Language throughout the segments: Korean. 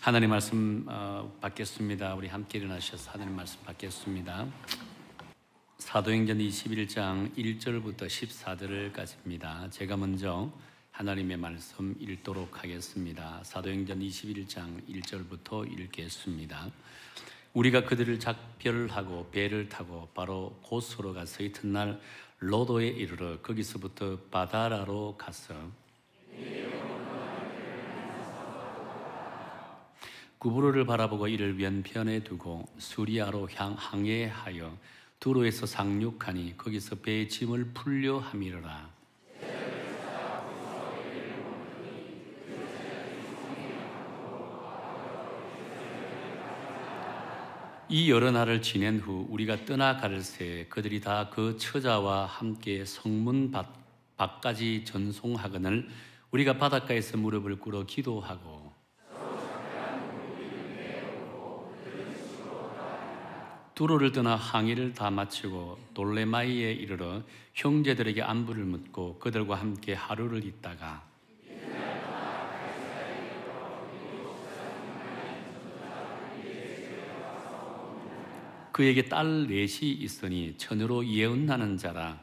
하나님 말씀 받겠습니다. 우리 함께 일어나셔서 하나님 말씀 받겠습니다. 사도행전 21장 1절부터 14절까지입니다. 제가 먼저 하나님의 말씀 읽도록 하겠습니다. 사도행전 21장 1절부터 읽겠습니다. 우리가 그들을 작별하고 배를 타고 바로 고스로 가서 이튿날 로도에 이르러 거기서부터 바다라로 가서 구브로를 바라보고 이를 왼편에 두고 수리아로 항해하여 두로에서 상륙하니 거기서 배의 짐을 풀려 함이러라. 이 여러 날을 지낸 후 우리가 떠나가를새 그들이 다 그 처자와 함께 성문 밖까지 전송하거늘 우리가 바닷가에서 무릎을 꿇어 기도하고 두로를 떠나 항해를 다 마치고 돌레마이에 이르러 형제들에게 안부를 묻고 그들과 함께 하루를 있다가 그에게 딸 넷이 있으니 처녀로 예언나는 자라.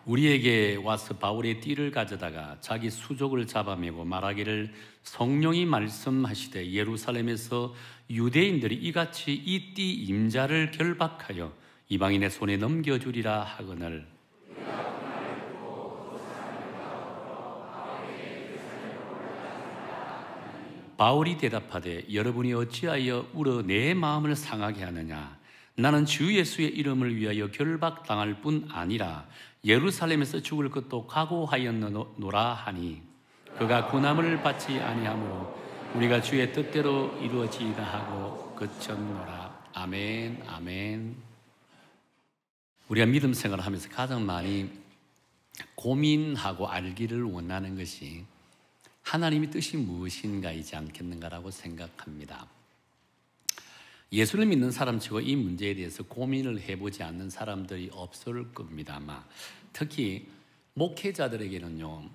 우리에게 와서 바울의 띠를 가져다가 자기 수족을 잡아매고 말하기를 성령이 말씀하시되 예루살렘에서 유대인들이 이같이 이 띠 임자를 결박하여 이방인의 손에 넘겨주리라 하거늘 바울이 대답하되 여러분이 어찌하여 울어 내 마음을 상하게 하느냐. 나는 주 예수의 이름을 위하여 결박당할 뿐 아니라 예루살렘에서 죽을 것도 각오하였노라 하니 그가 고난을 받지 아니하므로 우리가 주의 뜻대로 이루어지이다 하고 그쳤노라. 아멘. 아멘. 우리가 믿음 생활을 하면서 가장 많이 고민하고 알기를 원하는 것이 하나님의 뜻이 무엇인가이지 않겠는가라고 생각합니다. 예수를 믿는 사람치고 이 문제에 대해서 고민을 해보지 않는 사람들이 없을 겁니다. 아마 특히 목회자들에게는요,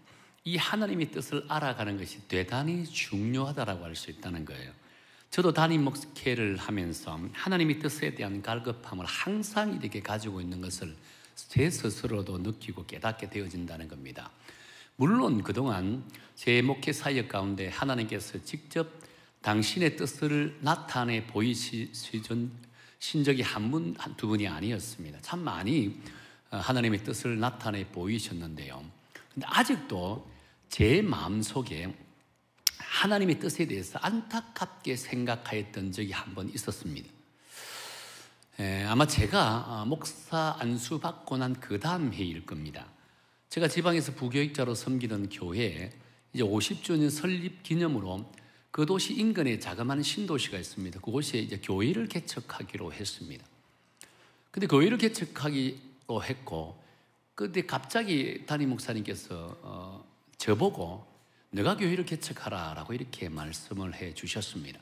이 하나님의 뜻을 알아가는 것이 대단히 중요하다고 할 수 있다는 거예요. 저도 담임 목회를 하면서 하나님의 뜻에 대한 갈급함을 항상 이렇게 가지고 있는 것을 제 스스로도 느끼고 깨닫게 되어진다는 겁니다. 물론 그동안 제 목회 사역 가운데 하나님께서 직접 당신의 뜻을 나타내 보이신 적이 한두 분이 아니었습니다. 참 많이 하나님의 뜻을 나타내 보이셨는데요. 근데 아직도 제 마음속에 하나님의 뜻에 대해서 안타깝게 생각하였던 적이 한 번 있었습니다. 아마 제가 목사 안수 받고 난 그 다음 해일 겁니다. 제가 지방에서 부교육자로 섬기던 교회에 이제 50주년 설립 기념으로 그 도시 인근에 자그마한 신도시가 있습니다. 그곳에 이제 교회를 개척하기로 했습니다. 근데 교회를 개척하기로 했고, 근데 갑자기 담임 목사님께서 저보고 너가 교회를 개척하라라고 이렇게 말씀을 해 주셨습니다.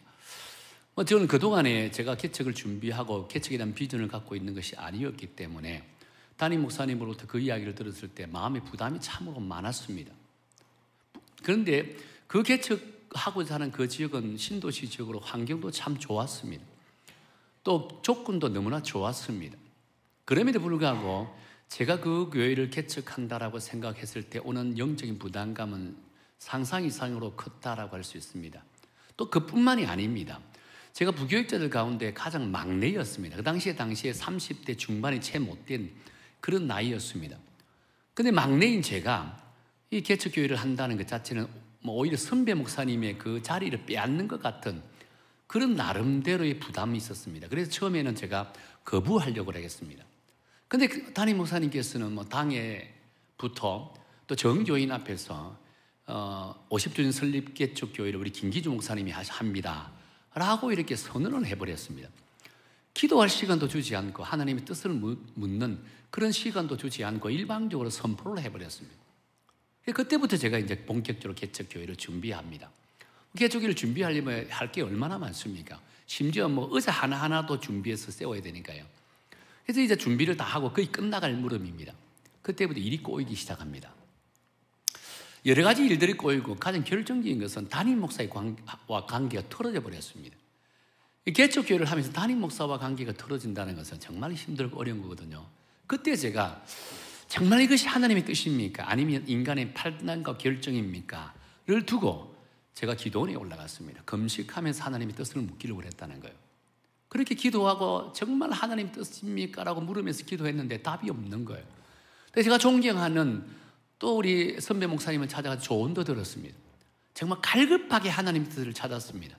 저는 그동안에 제가 개척을 준비하고 개척에 대한 비전을 갖고 있는 것이 아니었기 때문에 담임 목사님으로부터 그 이야기를 들었을 때 마음의 부담이 참으로 많았습니다. 그런데 그 개척하고자 하는 그 지역은 신도시 지역으로 환경도 참 좋았습니다. 또 조건도 너무나 좋았습니다. 그럼에도 불구하고 제가 그 교회를 개척한다라고 생각했을 때 오는 영적인 부담감은 상상 이상으로 컸다라고 할 수 있습니다. 또 그뿐만이 아닙니다. 제가 부교육자들 가운데 가장 막내였습니다. 그 당시에 30대 중반이 채 못된 그런 나이였습니다. 근데 막내인 제가 이 개척교회를 한다는 것 자체는 오히려 선배 목사님의 그 자리를 빼앗는 것 같은 그런 나름대로의 부담이 있었습니다. 그래서 처음에는 제가 거부하려고 하겠습니다. 근데 담임 목사님께서는 당에부터 또 정교인 앞에서 50주년 설립 개척교회를 우리 김기주 목사님이 합니다 라고 이렇게 선언을 해버렸습니다. 기도할 시간도 주지 않고 하나님의 뜻을 묻는 그런 시간도 주지 않고 일방적으로 선포를 해버렸습니다. 그때부터 제가 이제 본격적으로 개척교회를 준비합니다. 개척교회를 준비하려면 할 게 얼마나 많습니까? 심지어 의자 하나하나도 준비해서 세워야 되니까요. 그래서 이제 준비를 다 하고 거의 끝나갈 무렵입니다. 그때부터 일이 꼬이기 시작합니다. 여러 가지 일들이 꼬이고 가장 결정적인 것은 담임 목사와 관계가 틀어져 버렸습니다. 개척교회를 하면서 담임 목사와 관계가 틀어진다는 것은 정말 힘들고 어려운 거거든요. 그때 제가 정말 이것이 하나님의 뜻입니까? 아니면 인간의 판단과 결정입니까? 를 두고 제가 기도원에 올라갔습니다. 금식하면서 하나님의 뜻을 묻기를 원했다는 거예요. 그렇게 기도하고 정말 하나님 뜻입니까? 라고 물으면서 기도했는데 답이 없는 거예요. 그래서 제가 존경하는 또 우리 선배 목사님을 찾아가 조언도 들었습니다. 정말 갈급하게 하나님의 뜻을 찾았습니다.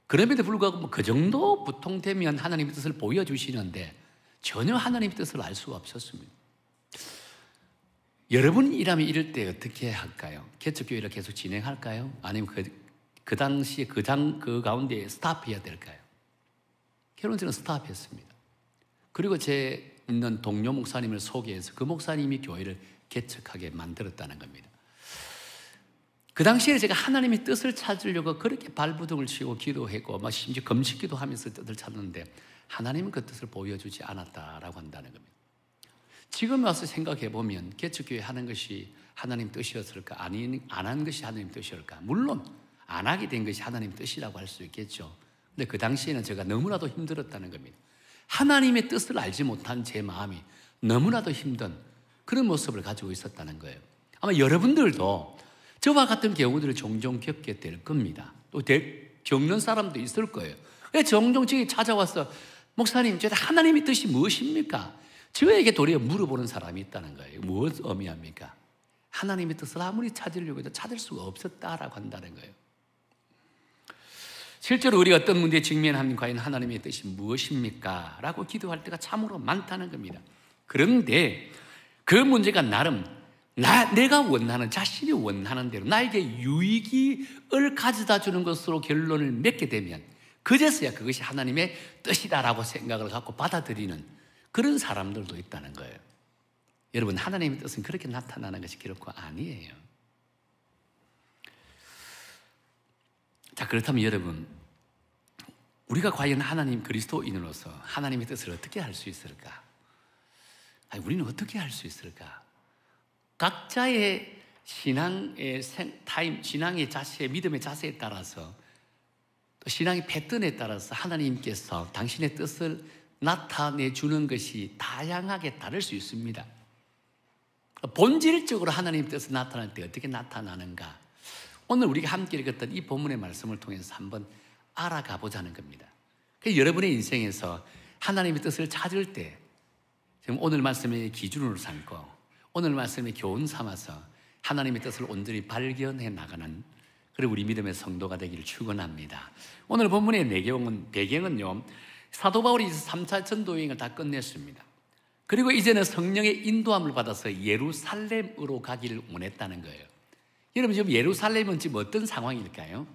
그럼에도 불구하고 그 정도 부통되면 하나님의 뜻을 보여주시는데 전혀 하나님의 뜻을 알 수가 없었습니다. 여러분이라면 이럴 때 어떻게 할까요? 개척교회를 계속 진행할까요? 아니면 그 당시에 그 가운데 스탑해야 될까요? 결론은 저는 스탑했습니다. 그리고 제 있는 동료 목사님을 소개해서 그 목사님이 교회를 개척하게 만들었다는 겁니다. 그 당시에 제가 하나님의 뜻을 찾으려고 그렇게 발부둥을 치고 기도했고 심지어 금식기도 하면서 뜻을 찾는데 하나님은 그 뜻을 보여주지 않았다라고 한다는 겁니다. 지금 와서 생각해 보면 개척교회 하는 것이 하나님 뜻이었을까? 안 한 것이 하나님 뜻이었을까? 물론 안 하게 된 것이 하나님 뜻이라고 할 수 있겠죠. 근데 그 당시에는 제가 너무나도 힘들었다는 겁니다. 하나님의 뜻을 알지 못한 제 마음이 너무나도 힘든 그런 모습을 가지고 있었다는 거예요. 아마 여러분들도 저와 같은 경우들을 종종 겪게 될 겁니다. 또 겪는 사람도 있을 거예요. 종종 저에게 찾아와서 목사님, 저 하나님의 뜻이 무엇입니까? 저에게 도리어 물어보는 사람이 있다는 거예요. 무엇 의미합니까? 하나님의 뜻을 아무리 찾으려고 해도 찾을 수가 없었다라고 한다는 거예요. 실제로 우리가 어떤 문제에 직면하면 과연 하나님의 뜻이 무엇입니까? 라고 기도할 때가 참으로 많다는 겁니다. 그런데 그 문제가 나름 내가 원하는, 자신이 원하는 대로 나에게 유익을 가져다 주는 것으로 결론을 맺게 되면 그제서야 그것이 하나님의 뜻이다라고 생각을 갖고 받아들이는 그런 사람들도 있다는 거예요. 여러분, 하나님의 뜻은 그렇게 나타나는 것이 결코 아니에요. 자, 그렇다면 여러분, 우리가 과연 하나님 그리스도인으로서 하나님의 뜻을 어떻게 할 수 있을까? 우리는 어떻게 할 수 있을까? 각자의 신앙의 신앙의 자세, 믿음의 자세에 따라서 또 신앙의 패턴에 따라서 하나님께서 당신의 뜻을 나타내 주는 것이 다양하게 다를 수 있습니다. 본질적으로 하나님의 뜻이 나타날 때 어떻게 나타나는가? 오늘 우리가 함께 읽었던 이 본문의 말씀을 통해서 한번 알아가 보자는 겁니다. 그래서 여러분의 인생에서 하나님의 뜻을 찾을 때 지금 오늘 말씀의 기준으로 삼고 오늘 말씀의 교훈 삼아서 하나님의 뜻을 온전히 발견해 나가는 그리고 우리 믿음의 성도가 되기를 축원합니다. 오늘 본문의 배경은요, 사도 바울이 3차 전도 여행을 다 끝냈습니다. 그리고 이제는 성령의 인도함을 받아서 예루살렘으로 가기를 원했다는 거예요. 여러분, 지금 예루살렘은 지금 어떤 상황일까요?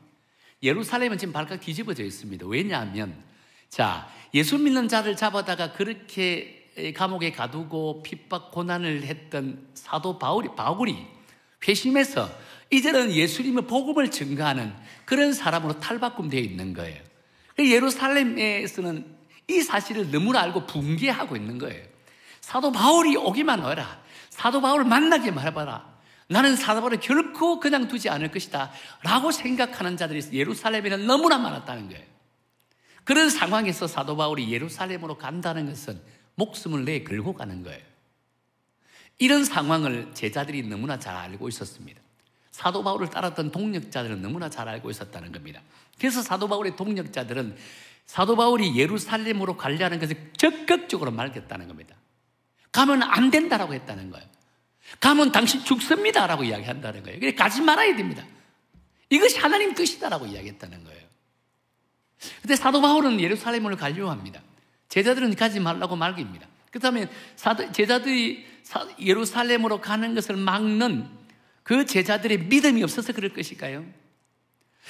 예루살렘은 지금 발칵 뒤집어져 있습니다. 왜냐하면 예수 믿는 자를 잡아다가 그렇게 감옥에 가두고 핍박 고난을 했던 사도 바울이 회심해서 이제는 예수님의 복음을 증거하는 그런 사람으로 탈바꿈되어 있는 거예요. 예루살렘에서는 이 사실을 너무나 알고 붕괴하고 있는 거예요. 사도 바울이 오기만 해라. 사도 바울을 만나기만 해봐라. 나는 사도 바울을 결코 그냥 두지 않을 것이다 라고 생각하는 자들이 예루살렘에는 너무나 많았다는 거예요. 그런 상황에서 사도 바울이 예루살렘으로 간다는 것은 목숨을 내 걸고 가는 거예요. 이런 상황을 제자들이 너무나 잘 알고 있었습니다. 사도 바울을 따랐던 동력자들은 너무나 잘 알고 있었다는 겁니다. 그래서 사도 바울의 동력자들은 사도 바울이 예루살렘으로 가려는 것을 적극적으로 말했다는 겁니다. 가면 안 된다라고 했다는 거예요. 가면 당신 죽습니다라고 이야기한다는 거예요. 그래서 가지 말아야 됩니다. 이것이 하나님 뜻이다라고 이야기했다는 거예요. 그런데 사도 바울은 예루살렘으로 가려고 합니다. 제자들은 가지 말라고 말깁니다. 그렇다면 제자들이 예루살렘으로 가는 것을 막는 그 제자들의 믿음이 없어서 그럴 것일까요?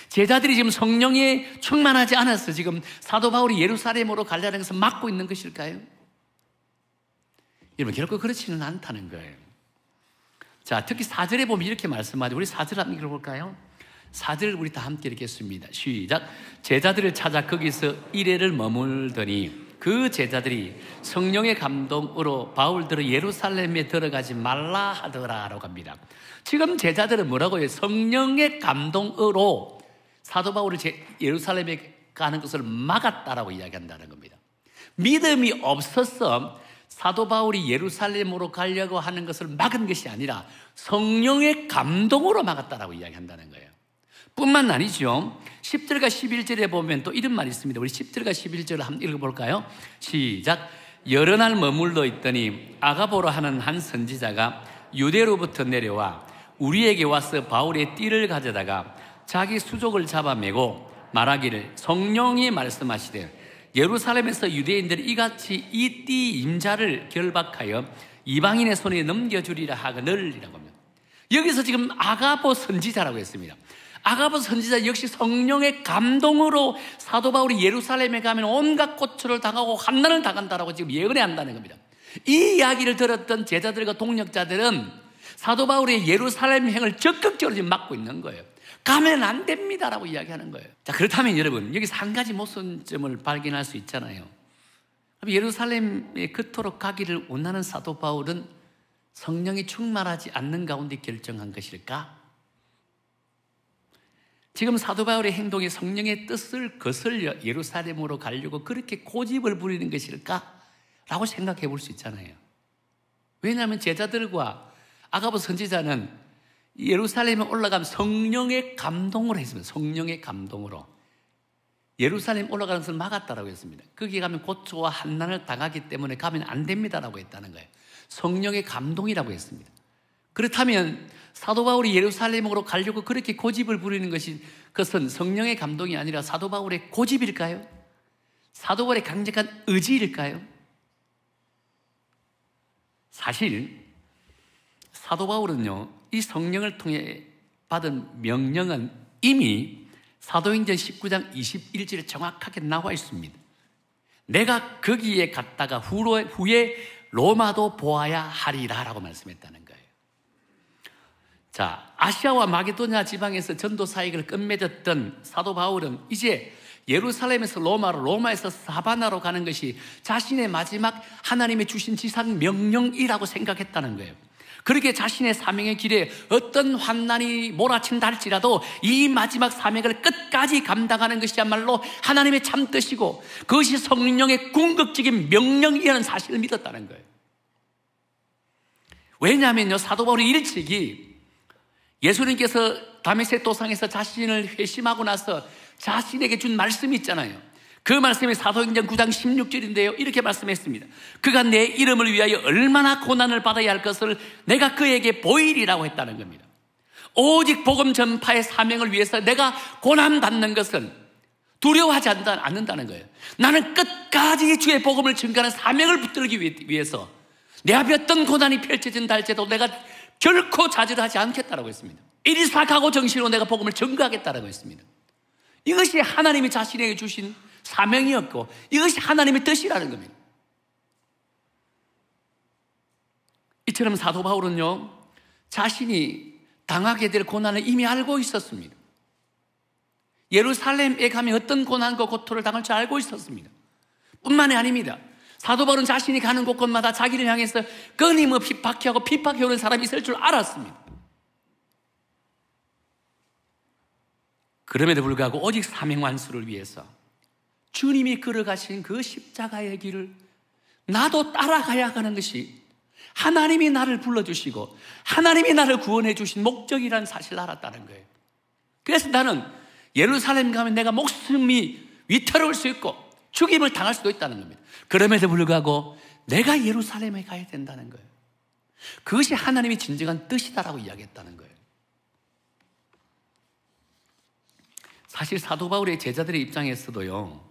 제자들이 지금 성령에 충만하지 않아서 지금 사도 바울이 예루살렘으로 가려는 것을 막고 있는 것일까요? 여러분, 결코 그렇지는 않다는 거예요. 특히 4절에 보면 이렇게 말씀하죠. 우리 4절 한번 읽어볼까요? 4절 우리 다 함께 읽겠습니다. 시작. 제자들을 찾아 거기서 이래를 머물더니 그 제자들이 성령의 감동으로 바울들을 예루살렘에 들어가지 말라 하더라라고 합니다. 지금 제자들은 뭐라고 해요? 성령의 감동으로 사도 바울을 예루살렘에 가는 것을 막았다라고 이야기한다는 겁니다. 믿음이 없어서 사도 바울이 예루살렘으로 가려고 하는 것을 막은 것이 아니라 성령의 감동으로 막았다라고 이야기한다는 거예요. 뿐만 아니죠. 10절과 11절에 보면 또 이런 말이 있습니다. 우리 10절과 11절을 한번 읽어볼까요? 시작. 여러 날 머물러 있더니 아가보로 하는 한 선지자가 유대로부터 내려와 우리에게 와서 바울의 띠를 가져다가 자기 수족을 잡아매고 말하기를 성령이 말씀하시되 예루살렘에서 유대인들이 이같이 이 띠 임자를 결박하여 이방인의 손에 넘겨주리라 하거늘이라고 합니다. 여기서 지금 아가보 선지자라고 했습니다. 아가보 선지자 역시 성령의 감동으로 사도 바울이 예루살렘에 가면 온갖 고초를 당하고 환난을 당한다라고 지금 예언한다는 겁니다. 이 이야기를 들었던 제자들과 동역자들은 사도 바울의 예루살렘 행을 적극적으로 지금 막고 있는 거예요. 가면 안 됩니다라고 이야기하는 거예요. 자, 그렇다면 여러분, 여기서 한 가지 모순점을 발견할 수 있잖아요. 예루살렘에 그토록 가기를 원하는 사도 바울은 성령이 충만하지 않는 가운데 결정한 것일까? 지금 사도 바울의 행동이 성령의 뜻을 거슬려 예루살렘으로 가려고 그렇게 고집을 부리는 것일까? 라고 생각해 볼 수 있잖아요. 왜냐하면 제자들과 아가보 선지자는 예루살렘에 올라가면 성령의 감동으로 했습니다. 성령의 감동으로. 예루살렘 올라가는 것을 막았다라고 했습니다. 거기 가면 고초와 환난을 당하기 때문에 가면 안 됩니다라고 했다는 거예요. 성령의 감동이라고 했습니다. 그렇다면 사도 바울이 예루살렘으로 가려고 그렇게 고집을 부리는 그것은 성령의 감동이 아니라 사도 바울의 고집일까요? 사도 바울의 강력한 의지일까요? 사실 사도 바울은요, 이 성령을 통해 받은 명령은 이미 사도행전 19장 21절에 정확하게 나와 있습니다. 내가 거기에 갔다가 후에 로마도 보아야 하리라 라고 말씀했다는 거예요. 자, 아시아와 마게도냐 지방에서 전도 사역을 끝맺었던 사도 바울은 이제 예루살렘에서 로마로, 로마에서 사바나로 가는 것이 자신의 마지막 하나님의 주신 지상 명령이라고 생각했다는 거예요. 그렇게 자신의 사명의 길에 어떤 환난이 몰아친다 할지라도 이 마지막 사명을 끝까지 감당하는 것이야말로 하나님의 참 뜻이고 그것이 성령의 궁극적인 명령이라는 사실을 믿었다는 거예요. 왜냐하면요, 사도 바울이 일찍이 예수님께서 다메섹 도상에서 자신을 회심하고 나서 자신에게 준 말씀이 있잖아요. 그 말씀이 사도행전 9장 16절인데요. 이렇게 말씀했습니다. 그가 내 이름을 위하여 얼마나 고난을 받아야 할 것을 내가 그에게 보이리라고 했다는 겁니다. 오직 복음 전파의 사명을 위해서 내가 고난받는 것은 두려워하지 않는다는 거예요. 나는 끝까지 주의 복음을 증거하는 사명을 붙들기 위해서 내 앞에 어떤 고난이 펼쳐진다 할지라도 내가 결코 좌절하지 않겠다라고 했습니다. 일사각오 정신으로 내가 복음을 증거하겠다라고 했습니다. 이것이 하나님이 자신에게 주신 사명이었고 이것이 하나님의 뜻이라는 겁니다. 이처럼 사도 바울은요, 자신이 당하게 될 고난을 이미 알고 있었습니다. 예루살렘에 가면 어떤 고난과 고통을 당할 줄 알고 있었습니다. 뿐만이 아닙니다. 사도 바울은 자신이 가는 곳곳마다 자기를 향해서 끊임없이 박해하고 핍박해오는 사람이 있을 줄 알았습니다. 그럼에도 불구하고 오직 사명 완수를 위해서 주님이 걸어가신 그 십자가의 길을 나도 따라가야 하는 것이 하나님이 나를 불러주시고 하나님이 나를 구원해 주신 목적이라는 사실을 알았다는 거예요. 그래서 나는 예루살렘 가면 내가 목숨이 위태로울 수 있고 죽임을 당할 수도 있다는 겁니다. 그럼에도 불구하고 내가 예루살렘에 가야 된다는 거예요. 그것이 하나님의 진정한 뜻이다라고 이야기했다는 거예요. 사실 사도 바울의 제자들의 입장에서도요,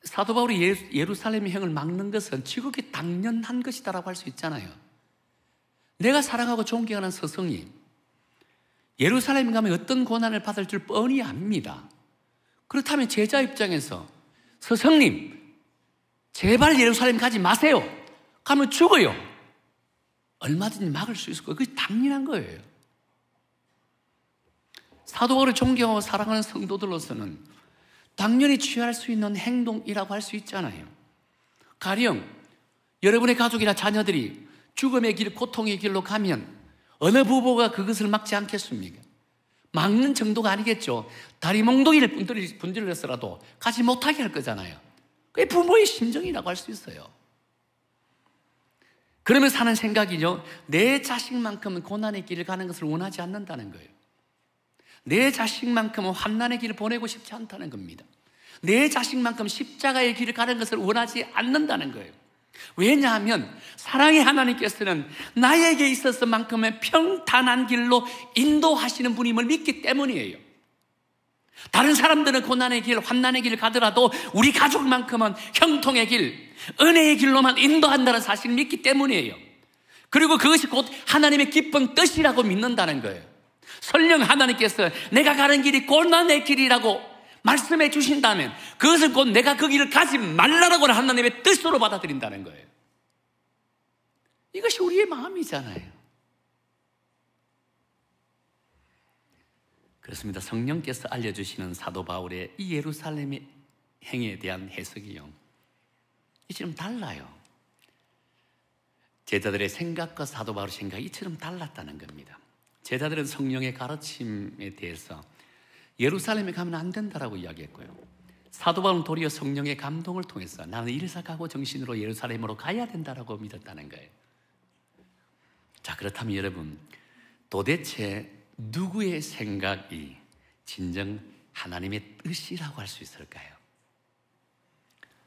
사도 바울이 예루살렘 행을 막는 것은 지극히 당연한 것이다라고 할 수 있잖아요. 내가 사랑하고 존경하는 스승이 예루살렘 가면 어떤 고난을 받을 줄 뻔히 압니다. 그렇다면 제자 입장에서 스승님, 제발 예루살렘 가지 마세요. 가면 죽어요. 얼마든지 막을 수 있을 거예요. 그게 당연한 거예요. 사도 바울을 존경하고 사랑하는 성도들로서는 당연히 취할 수 있는 행동이라고 할 수 있잖아요. 가령 여러분의 가족이나 자녀들이 죽음의 길, 고통의 길로 가면 어느 부부가 그것을 막지 않겠습니까? 막는 정도가 아니겠죠. 다리 몽둥이를 분들려서라도 가지 못하게 할 거잖아요. 그게 부모의 심정이라고 할 수 있어요. 그러면서 하는 생각이죠. 내 자식만큼은 고난의 길을 가는 것을 원하지 않는다는 거예요. 내 자식만큼은 환난의 길을 보내고 싶지 않다는 겁니다. 내 자식만큼 십자가의 길을 가는 것을 원하지 않는다는 거예요. 왜냐하면 사랑의 하나님께서는 나에게 있어서만큼은 평탄한 길로 인도하시는 분임을 믿기 때문이에요. 다른 사람들은 고난의 길, 환난의 길을 가더라도 우리 가족만큼은 형통의 길, 은혜의 길로만 인도한다는 사실을 믿기 때문이에요. 그리고 그것이 곧 하나님의 기쁜 뜻이라고 믿는다는 거예요. 설령 하나님께서 내가 가는 길이 고난의 길이라고 말씀해 주신다면 그것은 곧 내가 그 길을 가지 말라라고 하는 하나님의 뜻으로 받아들인다는 거예요. 이것이 우리의 마음이잖아요. 그렇습니다. 성령께서 알려주시는 사도 바울의 이 예루살렘의 행에 대한 해석이요, 이처럼 달라요. 제자들의 생각과 사도 바울의 생각이 이처럼 달랐다는 겁니다. 제자들은 성령의 가르침에 대해서 예루살렘에 가면 안 된다라고 이야기했고요, 사도 바울은 도리어 성령의 감동을 통해서 나는 일사각오 정신으로 예루살렘으로 가야 된다라고 믿었다는 거예요. 자, 그렇다면 여러분, 도대체 누구의 생각이 진정 하나님의 뜻이라고 할 수 있을까요?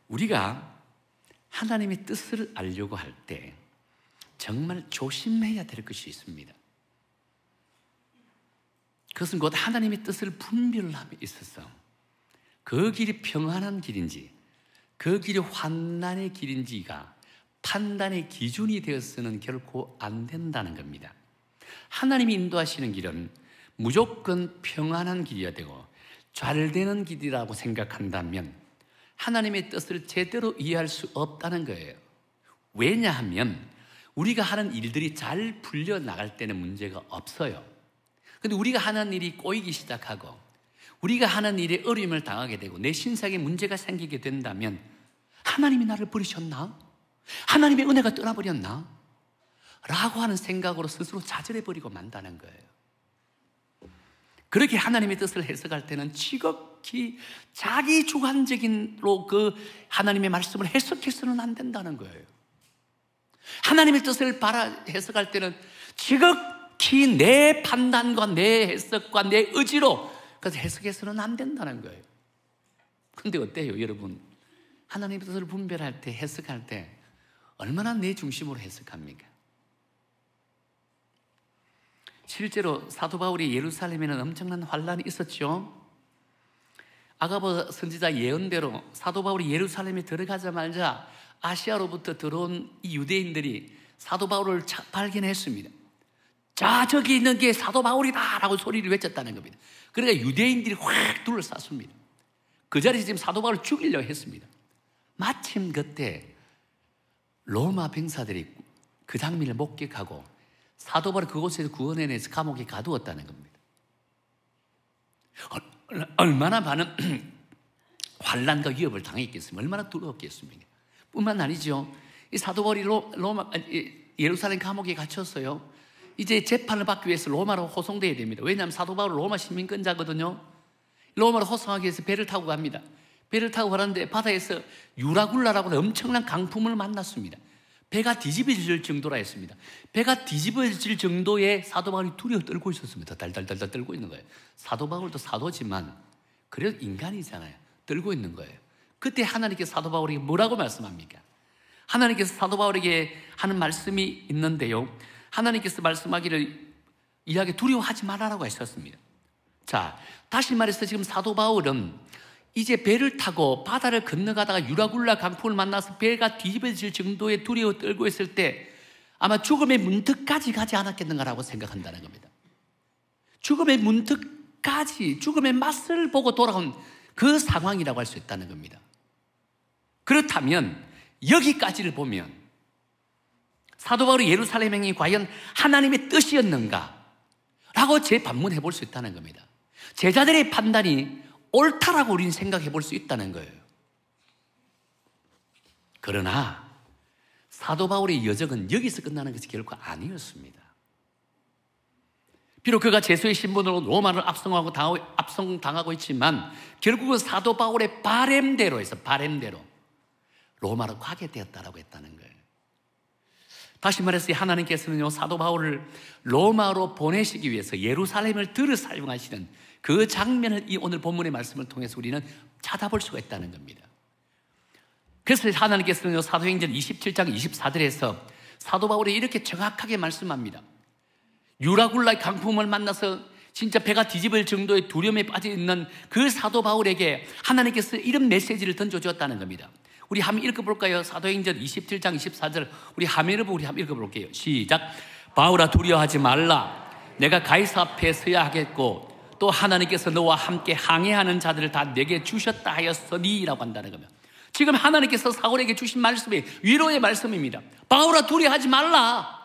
우리가 하나님의 뜻을 알려고 할 때 정말 조심해야 될 것이 있습니다. 그것은 곧 하나님의 뜻을 분별함에 있어서 그 길이 평안한 길인지 그 길이 환난의 길인지가 판단의 기준이 되어서는 결코 안 된다는 겁니다. 하나님이 인도하시는 길은 무조건 평안한 길이어야 되고 잘 되는 길이라고 생각한다면 하나님의 뜻을 제대로 이해할 수 없다는 거예요. 왜냐하면 우리가 하는 일들이 잘 풀려나갈 때는 문제가 없어요. 근데 우리가 하는 일이 꼬이기 시작하고 우리가 하는 일에 어려움을 당하게 되고 내 신상에 문제가 생기게 된다면 하나님이 나를 버리셨나? 하나님의 은혜가 떠나버렸나? 라고 하는 생각으로 스스로 좌절해버리고 만다는 거예요. 그렇게 하나님의 뜻을 해석할 때는 지극히 자기 주관적인로 그 하나님의 말씀을 해석해서는 안 된다는 거예요. 하나님의 뜻을 해석할 때는 지극히 내 판단과 내 해석과 내 의지로 그래서 해석해서는 안 된다는 거예요. 근데 어때요, 여러분? 하나님의 뜻을 분별할 때, 해석할 때 얼마나 내 중심으로 해석합니까? 실제로 사도 바울이 예루살렘에는 엄청난 환란이 있었죠. 아가보 선지자 예언대로 사도 바울이 예루살렘에 들어가자마자 아시아로부터 들어온 이 유대인들이 사도 바울을 발견했습니다. 자, 저기 있는 게 사도 바울이다 라고 소리를 외쳤다는 겁니다. 그러니까 유대인들이 확 둘러쌌습니다. 그 자리에서 지금 사도 바울을 죽이려고 했습니다. 마침 그때 로마 병사들이 그 장면을 목격하고 사도 바울을 그곳에서 구원해내서 감옥에 가두었다는 겁니다. 얼마나 많은 환난과 위협을 당했겠습니까? 얼마나 두려웠겠습니까? 뿐만 아니죠. 이 사도 바울이 예루살렘 감옥에 갇혔어요. 이제 재판을 받기 위해서 로마로 호송돼야 됩니다. 왜냐하면 사도 바울은 로마 시민권자거든요. 로마로 호송하기 위해서 배를 타고 갑니다. 배를 타고 가는데 바다에서 유라굴라라고 하는 엄청난 강풍을 만났습니다. 배가 뒤집어질 정도라 했습니다. 배가 뒤집어질 정도의 사도 바울이 두려워 떨고 있었습니다. 달달달달 떨고 있는 거예요. 사도 바울도 사도지만 그래도 인간이잖아요. 떨고 있는 거예요. 그때 하나님께서 사도 바울에게 뭐라고 말씀합니까? 하나님께서 사도 바울에게 하는 말씀이 있는데요, 하나님께서 말씀하기를 이야기 두려워하지 말아라고 하셨습니다. 자, 다시 말해서 지금 사도 바울은 이제 배를 타고 바다를 건너가다가 유라굴라 강풍을 만나서 배가 뒤집어질 정도의 두려워 떨고 있을 때 아마 죽음의 문턱까지 가지 않았겠는가라고 생각한다는 겁니다. 죽음의 문턱까지, 죽음의 맛을 보고 돌아온 그 상황이라고 할 수 있다는 겁니다. 그렇다면 여기까지를 보면 사도 바울의 예루살렘 행이 과연 하나님의 뜻이었는가? 라고 재반문해 볼 수 있다는 겁니다. 제자들의 판단이 옳다라고 우리는 생각해 볼 수 있다는 거예요. 그러나 사도 바울의 여정은 여기서 끝나는 것이 결코 아니었습니다. 비록 그가 제수의 신분으로 로마를 압송당하고 있지만 결국은 사도 바울의 바램대로 로마로 가게 되었다라고 했다는 거예요. 다시 말해서 하나님께서는요, 사도 바울을 로마로 보내시기 위해서 예루살렘을 들어 사용하시는 그 장면을 이 오늘 본문의 말씀을 통해서 우리는 찾아볼 수가 있다는 겁니다. 그래서 하나님께서는요, 사도행전 27장 24절에서 사도 바울이 이렇게 정확하게 말씀합니다. 유라굴라의 강풍을 만나서 진짜 배가 뒤집을 정도의 두려움에 빠져 있는 그 사도 바울에게 하나님께서 이런 메시지를 던져주었다는 겁니다. 우리 한번 읽어볼까요? 사도행전 27장 24절 우리 화면을 보고 우리 한번 읽어볼게요. 시작. 바울아, 두려워하지 말라. 내가 가이사 앞에 서야 하겠고 또 하나님께서 너와 함께 항해하는 자들을 다 내게 주셨다 하였으니 라고 한다는 겁니다. 지금 하나님께서 사울에게 주신 말씀이 위로의 말씀입니다. 바울아, 두려워하지 말라.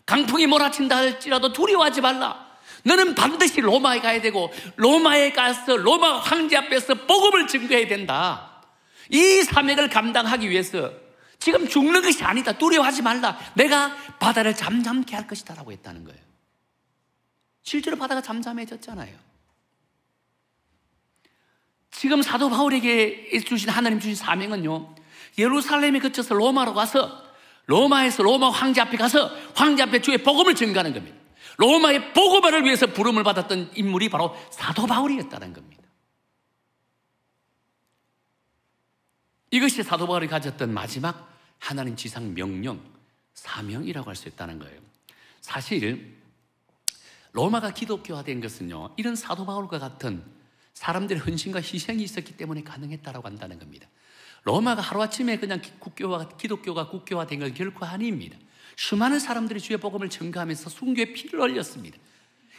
강풍이 몰아친다 할지라도 두려워하지 말라. 너는 반드시 로마에 가야 되고 로마에 가서 로마 황제 앞에서 복음을 증거해야 된다. 이 사명을 감당하기 위해서 지금 죽는 것이 아니다. 두려워하지 말라. 내가 바다를 잠잠케 할 것이다 라고 했다는 거예요. 실제로 바다가 잠잠해졌잖아요. 지금 사도 바울에게 하나님 주신 사명은요, 예루살렘에 거쳐서 로마로 가서 로마에서 로마 황제 앞에 가서 황제 앞에 주의 복음을 증거하는 겁니다. 로마의 복음화를 위해서 부름을 받았던 인물이 바로 사도 바울이었다는 겁니다. 이것이 사도 바울이 가졌던 마지막 하나님 지상 명령, 사명이라고 할 수 있다는 거예요. 사실 로마가 기독교화된 것은요, 이런 사도 바울과 같은 사람들의 헌신과 희생이 있었기 때문에 가능했다고 한다는 겁니다. 로마가 하루아침에 그냥 기독교가 국교화된 건 결코 아닙니다. 수많은 사람들이 주의 복음을 전가하면서 순교의 피를 흘렸습니다.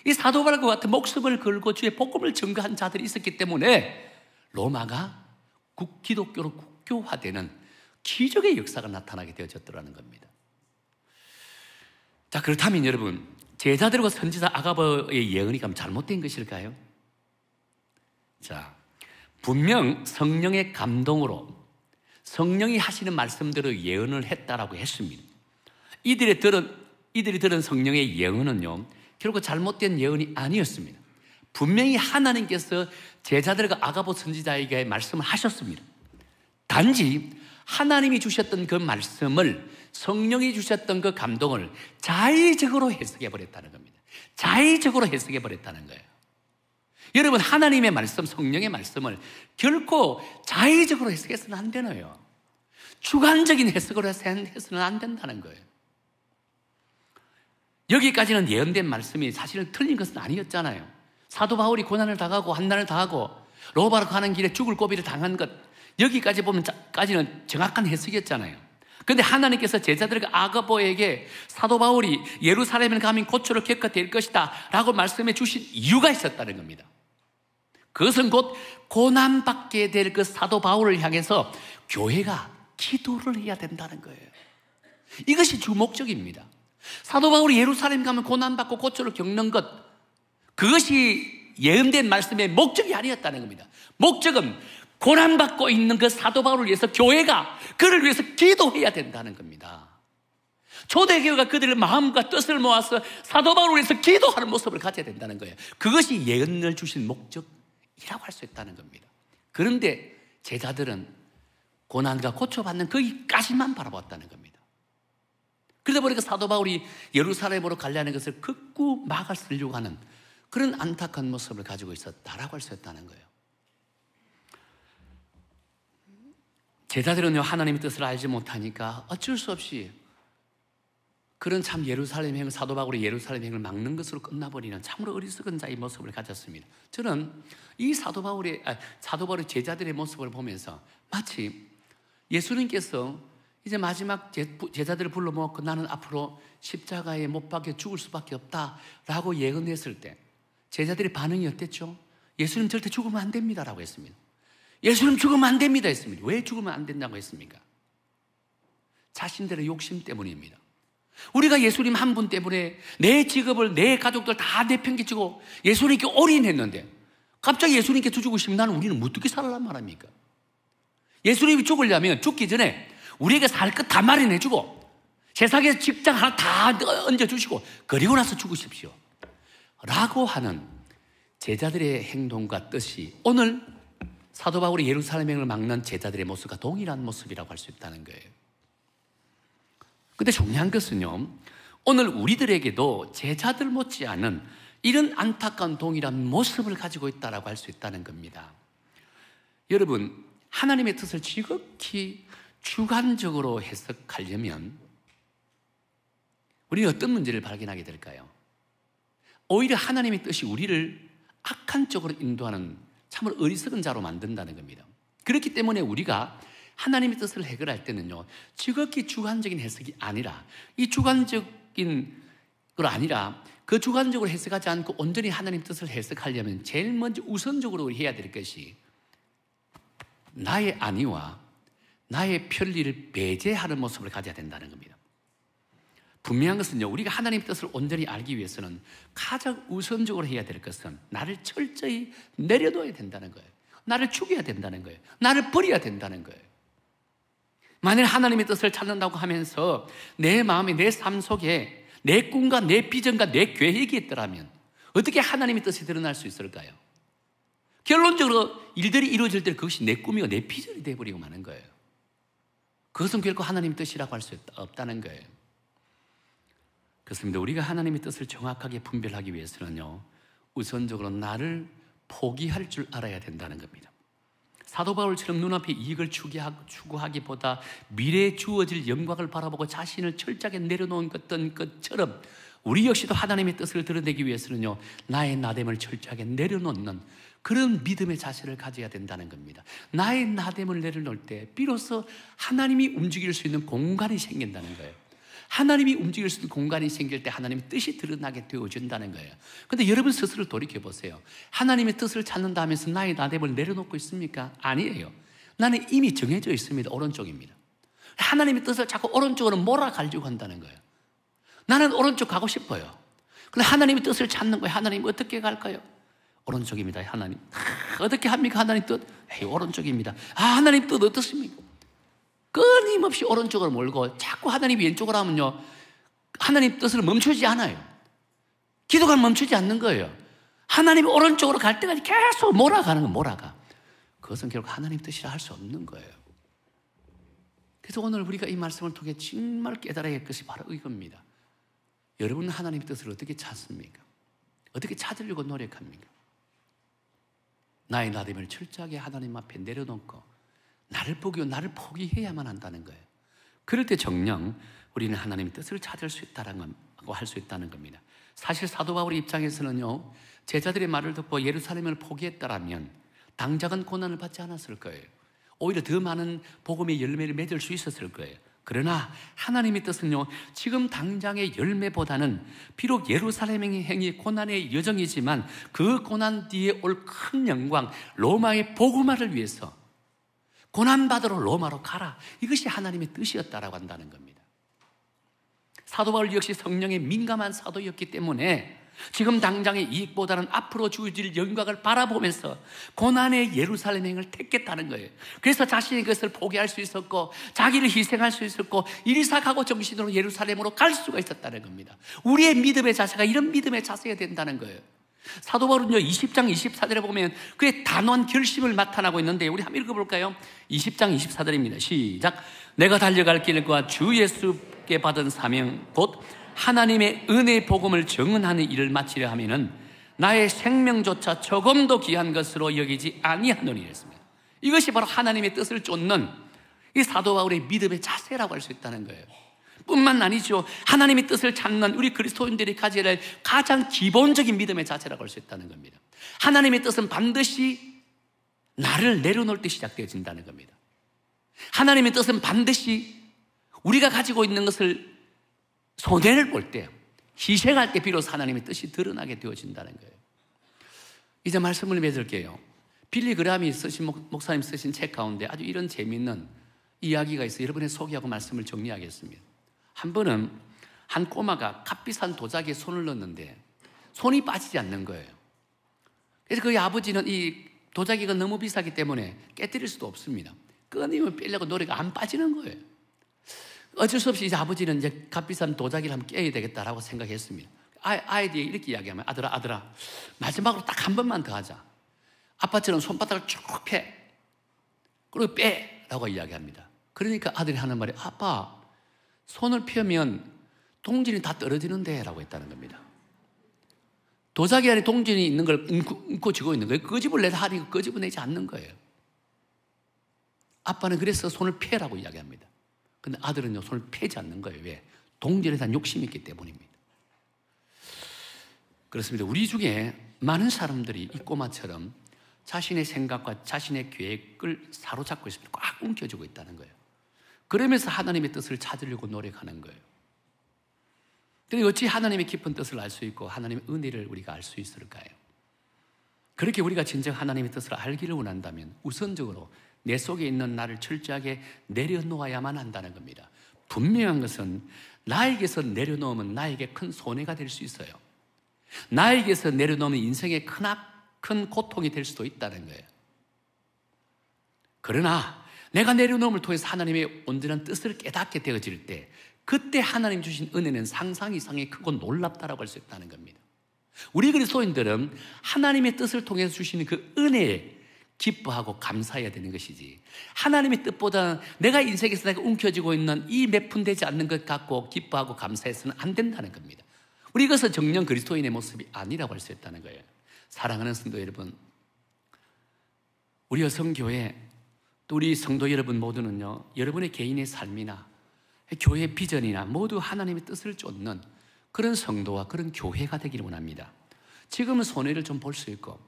이 사도 바울과 같은 목숨을 걸고 주의 복음을 전가한 자들이 있었기 때문에 로마가 기독교로 국교화되는 기적의 역사가 나타나게 되어졌더라는 겁니다. 자, 그렇다면 여러분, 제자들과 선지자 아가보의 예언이 그럼 잘못된 것일까요? 자, 분명 성령의 감동으로 성령이 하시는 말씀대로 예언을 했다라고 했습니다. 이들이 들은 성령의 예언은요, 결국 잘못된 예언이 아니었습니다. 분명히 하나님께서 제자들과 아가보 선지자에게 말씀을 하셨습니다. 단지 하나님이 주셨던 그 말씀을, 성령이 주셨던 그 감동을 자의적으로 해석해버렸다는 겁니다. 자의적으로 해석해버렸다는 거예요. 여러분, 하나님의 말씀, 성령의 말씀을 결코 자의적으로 해석해서는 안 되나요? 주관적인 해석으로 해서는 안 된다는 거예요. 여기까지는 예언된 말씀이 사실은 틀린 것은 아니었잖아요. 사도 바울이 고난을 당하고 한난을 당하고 로마로 가는 길에 죽을 고비를 당한 것, 여기까지 보면까지는 정확한 해석이었잖아요. 그런데 하나님께서 제자들과 아가보에게 사도 바울이 예루살렘을 가면 고초를 겪게 될 것이다 라고 말씀해 주신 이유가 있었다는 겁니다. 그것은 곧 고난받게 될 그 사도 바울을 향해서 교회가 기도를 해야 된다는 거예요. 이것이 주 목적입니다. 사도 바울이 예루살렘 가면 고난받고 고초를 겪는 것, 그것이 예언된 말씀의 목적이 아니었다는 겁니다. 목적은 고난받고 있는 그 사도 바울을 위해서 교회가 그를 위해서 기도해야 된다는 겁니다. 초대교회가 그들의 마음과 뜻을 모아서 사도 바울을 위해서 기도하는 모습을 가져야 된다는 거예요. 그것이 예언을 주신 목적이라고 할 수 있다는 겁니다. 그런데 제자들은 고난과 고초받는 거기까지만 바라봤다는 겁니다. 그러다 보니까 사도 바울이 예루살렘으로 가려는 것을 극구 막으려고 하는 그런 안타까운 모습을 가지고 있었다라고 할 수 있다는 거예요. 제자들은요, 하나님의 뜻을 알지 못하니까 어쩔 수 없이 그런 참 예루살렘행, 사도 바울의 예루살렘행을 막는 것으로 끝나버리는 참으로 어리석은 자의 모습을 가졌습니다. 저는 이 사도 바울의 제자들의 모습을 보면서 마치 예수님께서 이제 마지막 제자들을 불러 모았고 나는 앞으로 십자가에 못 박혀 죽을 수밖에 없다라고 예언했을 때 제자들의 반응이 어땠죠? 예수님 절대 죽으면 안 됩니다라고 했습니다. 예수님 죽으면 안 됩니다 했습니다. 왜 죽으면 안 된다고 했습니까? 자신들의 욕심 때문입니다. 우리가 예수님 한 분 때문에 내 직업을, 내 가족들 다 내팽개치고 예수님께 올인했는데 갑자기 예수님께 죽고 싶으면 우리는 어떻게 살란 말합니까? 예수님이 죽으려면 죽기 전에 우리에게 살 것 다 마련해주고 세상에 직장 하나 다 얹어주시고 그리고 나서 죽으십시오 라고 하는 제자들의 행동과 뜻이 오늘 사도 바울이 예루살렘 행을 막는 제자들의 모습과 동일한 모습이라고 할 수 있다는 거예요. 근데 중요한 것은요, 오늘 우리들에게도 제자들 못지않은 이런 안타까운 동일한 모습을 가지고 있다고 할 수 있다는 겁니다. 여러분, 하나님의 뜻을 지극히 주관적으로 해석하려면 우리는 어떤 문제를 발견하게 될까요? 오히려 하나님의 뜻이 우리를 악한 쪽으로 인도하는 참으로 어리석은 자로 만든다는 겁니다. 그렇기 때문에 우리가 하나님의 뜻을 해결할 때는요, 지극히 주관적인 해석이 아니라 이 주관적인 걸 아니라 그 주관적으로 해석하지 않고 온전히 하나님 뜻을 해석하려면 제일 먼저 우선적으로 해야 될 것이 나의 안위와 나의 편리를 배제하는 모습을 가져야 된다는 겁니다. 분명한 것은요, 우리가 하나님 뜻을 온전히 알기 위해서는 가장 우선적으로 해야 될 것은 나를 철저히 내려놓아야 된다는 거예요. 나를 죽여야 된다는 거예요. 나를 버려야 된다는 거예요. 만일 하나님의 뜻을 찾는다고 하면서 내 마음에 내 삶 속에 내 꿈과 내 비전과 내 계획이 있더라면 어떻게 하나님의 뜻이 드러날 수 있을까요? 결론적으로 일들이 이루어질 때 그것이 내 꿈이고 내 비전이 되어버리고 마는 거예요. 그것은 결코 하나님의 뜻이라고 할 수 없다는 거예요. 그렇습니다. 우리가 하나님의 뜻을 정확하게 분별하기 위해서는요, 우선적으로 나를 포기할 줄 알아야 된다는 겁니다. 사도 바울처럼 눈앞에 이익을 추구하기보다 미래에 주어질 영광을 바라보고 자신을 철저하게 내려놓은 것처럼 우리 역시도 하나님의 뜻을 드러내기 위해서는요, 나의 나됨을 철저하게 내려놓는 그런 믿음의 자세를 가져야 된다는 겁니다. 나의 나됨을 내려놓을 때 비로소 하나님이 움직일 수 있는 공간이 생긴다는 거예요. 하나님이 움직일 수 있는 공간이 생길 때 하나님의 뜻이 드러나게 되어준다는 거예요. 그런데 여러분 스스로 돌이켜보세요. 하나님의 뜻을 찾는다 하면서 나의 나됨을 내려놓고 있습니까? 아니에요. 나는 이미 정해져 있습니다. 오른쪽입니다. 하나님의 뜻을 자꾸 오른쪽으로 몰아가려고 한다는 거예요. 나는 오른쪽 가고 싶어요. 그런데 하나님의 뜻을 찾는 거예요. 하나님 어떻게 갈까요? 오른쪽입니다. 하나님. 어떻게 합니까? 하나님 뜻? 오른쪽입니다. 하나님 뜻 어떻습니까? 끊임없이 오른쪽으로 몰고 자꾸 하나님 왼쪽으로 하면요, 하나님 뜻을 멈추지 않아요. 기도가 멈추지 않는 거예요. 하나님이 오른쪽으로 갈 때까지 계속 몰아가는 거, 몰아가. 그것은 결국 하나님 뜻이라 할 수 없는 거예요. 그래서 오늘 우리가 이 말씀을 통해 정말 깨달아야 할 것이 바로 이겁니다. 여러분은 하나님 뜻을 어떻게 찾습니까? 어떻게 찾으려고 노력합니까? 나의 나됨을 철저하게 하나님 앞에 내려놓고 나를 포기하고 나를 포기해야만 한다는 거예요. 그럴 때 정녕 우리는 하나님의 뜻을 찾을 수 있다고 할 수 있다는 겁니다. 사실 사도 바울의 입장에서는요, 제자들의 말을 듣고 예루살렘을 포기했다라면 당장은 고난을 받지 않았을 거예요. 오히려 더 많은 복음의 열매를 맺을 수 있었을 거예요. 그러나 하나님의 뜻은요, 지금 당장의 열매보다는 비록 예루살렘 행이 고난의 여정이지만 그 고난 뒤에 올 큰 영광, 로마의 복음화를 위해서 고난받으러 로마로 가라. 이것이 하나님의 뜻이었다라고 한다는 겁니다. 사도 바울 역시 성령에 민감한 사도였기 때문에 지금 당장의 이익보다는 앞으로 주어질 영광을 바라보면서 고난의 예루살렘 행을 택했다는 거예요. 그래서 자신이 그것을 포기할 수 있었고 자기를 희생할 수 있었고 일사각오 정신으로 예루살렘으로 갈 수가 있었다는 겁니다. 우리의 믿음의 자세가 이런 믿음의 자세가 된다는 거예요. 사도 바울은요, 20장 24절에 보면 그의 단호한 결심을 나타나고 있는데 우리 한번 읽어볼까요? 20장 24절입니다. 시작. 내가 달려갈 길과 주 예수께 받은 사명 곧 하나님의 은혜의 복음을 증언하는 일을 마치려 하면은 나의 생명조차 조금도 귀한 것으로 여기지 아니하노니 했습니다. 이것이 바로 하나님의 뜻을 쫓는 이 사도 바울의 믿음의 자세라고 할 수 있다는 거예요. 뿐만 아니죠, 하나님의 뜻을 찾는 우리 그리스도인들이 가져야 할 가장 기본적인 믿음의 자세라고 할 수 있다는 겁니다. 하나님의 뜻은 반드시 나를 내려놓을 때 시작되어진다는 겁니다. 하나님의 뜻은 반드시 우리가 가지고 있는 것을 손해를 볼 때, 희생할 때 비로소 하나님의 뜻이 드러나게 되어진다는 거예요. 이제 말씀을 맺을게요. 빌리 그람이 쓰신, 목사님 쓰신 책 가운데 아주 이런 재미있는 이야기가 있어요. 여러분의 소개하고 말씀을 정리하겠습니다. 한 번은 한 꼬마가 값비싼 도자기에 손을 넣었는데 손이 빠지지 않는 거예요. 그래서 그의 아버지는 이 도자기가 너무 비싸기 때문에 깨뜨릴 수도 없습니다. 끊임을 빼려고 노래가 안 빠지는 거예요. 어쩔 수 없이 이제 아버지는 이제 값비싼 도자기를 한번 깨야 되겠다라고 생각했습니다. 아이들이 이렇게 이야기하면 아들아 마지막으로 딱 한 번만 더 하자. 아빠처럼 손바닥을 쭉 펴. 그리고 빼라고 이야기합니다. 그러니까 아들이 하는 말이 아빠 손을 펴면 동전이 다 떨어지는데 라고 했다는 겁니다. 도자기 안에 동전이 있는 걸 웅고 쥐고 있는 거예요. 끄집을 내다 하니 끄집어내지 않는 거예요. 아빠는 그래서 손을 펴라고 이야기합니다. 근데 아들은요 손을 펴지 않는 거예요. 왜? 동전에 대한 욕심이 있기 때문입니다. 그렇습니다. 우리 중에 많은 사람들이 이 꼬마처럼 자신의 생각과 자신의 계획을 사로잡고 있습니다. 꽉 움켜쥐고 있다는 거예요. 그러면서 하나님의 뜻을 찾으려고 노력하는 거예요. 그런데 어찌 하나님의 깊은 뜻을 알 수 있고 하나님의 은혜를 우리가 알 수 있을까요? 그렇게 우리가 진정 하나님의 뜻을 알기를 원한다면 우선적으로 내 속에 있는 나를 철저하게 내려놓아야만 한다는 겁니다. 분명한 것은 나에게서 내려놓으면 나에게 큰 손해가 될 수 있어요. 나에게서 내려놓으면 인생의 큰 고통이 될 수도 있다는 거예요. 그러나 내가 내려놓음을 통해서 하나님의 온전한 뜻을 깨닫게 되어질 때 그때 하나님 주신 은혜는 상상 이상의 크고 놀랍다라고 할 수 있다는 겁니다. 우리 그리스도인들은 하나님의 뜻을 통해서 주시는 그 은혜에 기뻐하고 감사해야 되는 것이지 하나님의 뜻보다 내가 인생에서 내가 움켜쥐고 있는 이 몇 푼 되지 않는 것 갖고 기뻐하고 감사해서는 안 된다는 겁니다. 우리 이것은 정령 그리스도인의 모습이 아니라고 할 수 있다는 거예요. 사랑하는 성도 여러분, 우리 여성교회 또 우리 성도 여러분 모두는요 여러분의 개인의 삶이나 교회 비전이나 모두 하나님의 뜻을 쫓는 그런 성도와 그런 교회가 되기를 원합니다. 지금은 손해를 좀 볼 수 있고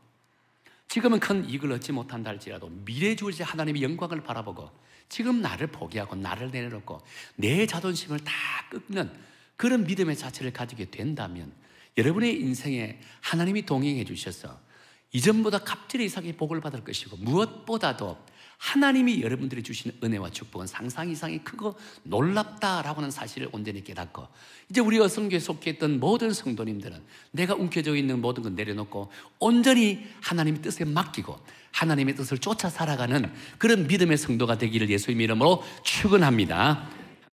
지금은 큰 이익을 얻지 못한다 할지라도 미래에 주실 하나님의 영광을 바라보고 지금 나를 포기하고 나를 내려놓고 내 자존심을 다 꺾는 그런 믿음의 자체를 가지게 된다면 여러분의 인생에 하나님이 동행해 주셔서 이전보다 갑절의 이상의 복을 받을 것이고 무엇보다도 하나님이 여러분들이 주시는 은혜와 축복은 상상 이상이 크고 놀랍다라고 하는 사실을 온전히 깨닫고 이제 우리 여성교회에 속해 있던 모든 성도님들은 내가 움켜져 있는 모든 걸 내려놓고 온전히 하나님의 뜻에 맡기고 하나님의 뜻을 쫓아 살아가는 그런 믿음의 성도가 되기를 예수님의 이름으로 축원합니다.